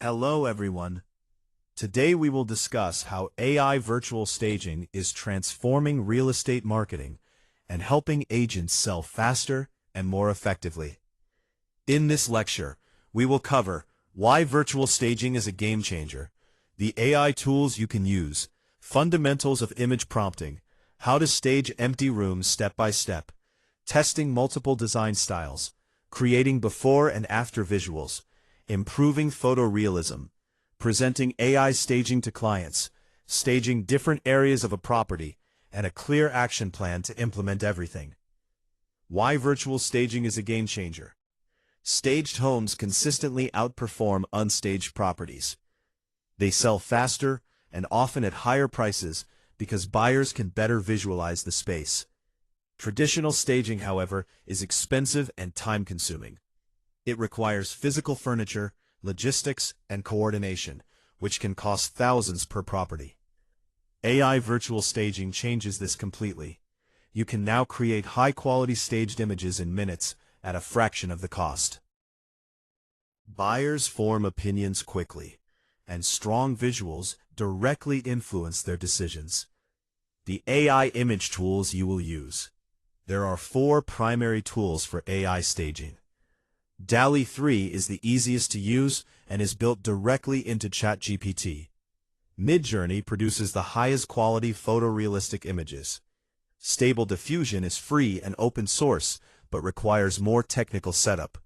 Hello everyone. Today we will discuss how AI virtual staging is transforming real estate marketing and helping agents sell faster and more effectively. In this lecture, we will cover why virtual staging is a game changer, the AI tools you can use, fundamentals of image prompting, how to stage empty rooms step by step, testing multiple design styles, creating before and after visuals, improving photorealism, presenting AI staging to clients, staging different areas of a property, and a clear action plan to implement everything. Why virtual staging is a game changer. Staged homes consistently outperform unstaged properties. They sell faster and often at higher prices because buyers can better visualize the space. Traditional staging, however, is expensive and time-consuming. It requires physical furniture, logistics, and coordination, which can cost thousands per property. AI virtual staging changes this completely. You can now create high-quality staged images in minutes at a fraction of the cost. Buyers form opinions quickly, and strong visuals directly influence their decisions. The AI image tools you will use. There are 4 primary tools for AI staging. DALL-E 3 is the easiest to use and is built directly into ChatGPT. Midjourney produces the highest quality photorealistic images. Stable Diffusion is free and open source, but requires more technical setup.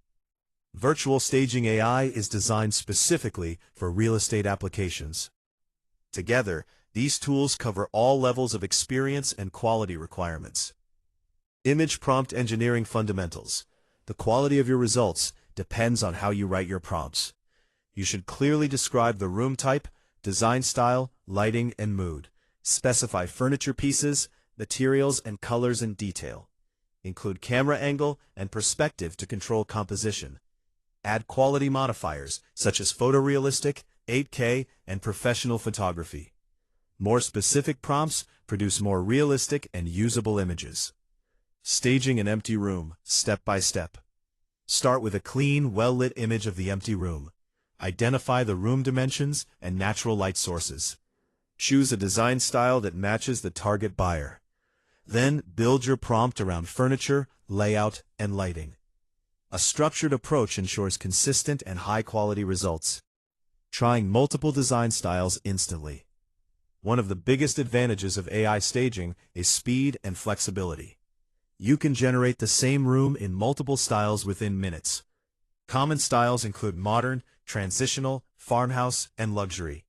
Virtual Staging AI is designed specifically for real estate applications. Together, these tools cover all levels of experience and quality requirements. Image Prompt Engineering Fundamentals. The quality of your results depends on how you write your prompts. You should clearly describe the room type, design style, lighting, and mood. Specify furniture pieces, materials, and colors in detail. Include camera angle and perspective to control composition. Add quality modifiers such as photorealistic, 8K, and professional photography. More specific prompts produce more realistic and usable images. Staging an empty room, step by step. Start with a clean, well-lit image of the empty room. Identify the room dimensions and natural light sources. Choose a design style that matches the target buyer. Then build your prompt around furniture, layout, and lighting. A structured approach ensures consistent and high-quality results. Trying multiple design styles instantly. One of the biggest advantages of AI staging is speed and flexibility. You can generate the same room in multiple styles within minutes. Common styles include modern, transitional, farmhouse, and luxury.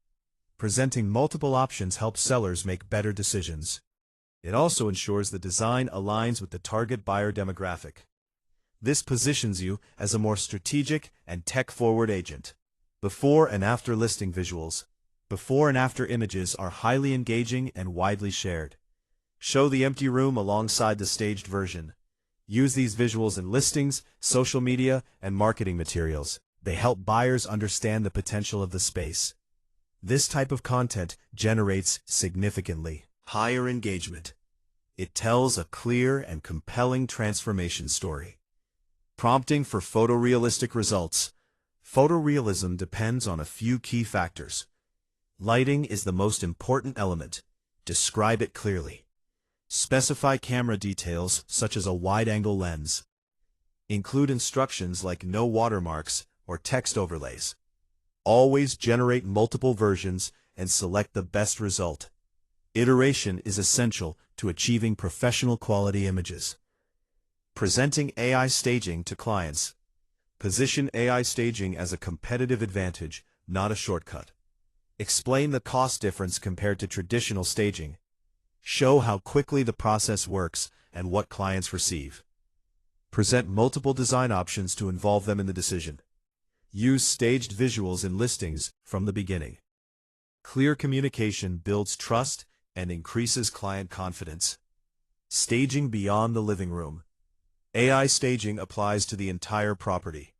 Presenting multiple options helps sellers make better decisions. It also ensures the design aligns with the target buyer demographic. This positions you as a more strategic and tech-forward agent. Before and after listing visuals. Before and after images are highly engaging and widely shared. Show the empty room alongside the staged version. Use these visuals in listings, social media, and marketing materials. They help buyers understand the potential of the space. This type of content generates significantly higher engagement. It tells a clear and compelling transformation story. Prompting for photorealistic results. Photorealism depends on a few key factors. Lighting is the most important element. Describe it clearly. Specify camera details such as a wide-angle lens. Include instructions like no watermarks or text overlays. Always generate multiple versions and select the best result. Iteration is essential to achieving professional quality images. Presenting AI staging to clients. Position AI staging as a competitive advantage, not a shortcut. Explain the cost difference compared to traditional staging. Show how quickly the process works and what clients receive. Present multiple design options to involve them in the decision. Use staged visuals in listings from the beginning. Clear communication builds trust and increases client confidence. Staging beyond the living room. AI staging applies to the entire property.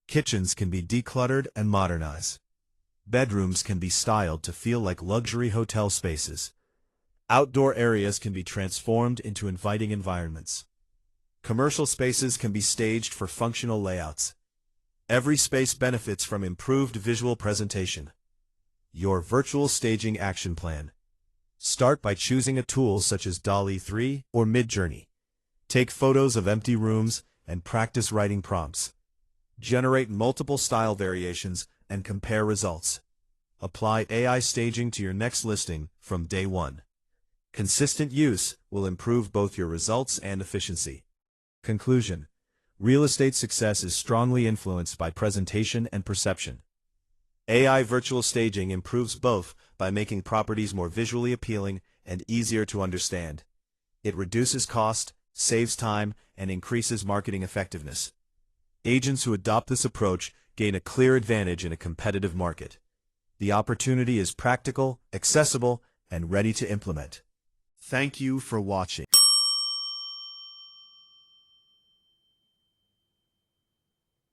Kitchens can be decluttered and modernized. Bedrooms can be styled to feel like luxury hotel spaces. Outdoor areas can be transformed into inviting environments. Commercial spaces can be staged for functional layouts. Every space benefits from improved visual presentation. Your virtual staging action plan. Start by choosing a tool such as DALL-E 3 or Midjourney. Take photos of empty rooms and practice writing prompts. Generate multiple style variations and compare results. Apply AI staging to your next listing from day one. Consistent use will improve both your results and efficiency. Conclusion: real estate success is strongly influenced by presentation and perception. AI virtual staging improves both by making properties more visually appealing and easier to understand. It reduces cost, saves time, and increases marketing effectiveness. Agents who adopt this approach gain a clear advantage in a competitive market. The opportunity is practical, accessible, and ready to implement. Thank you for watching.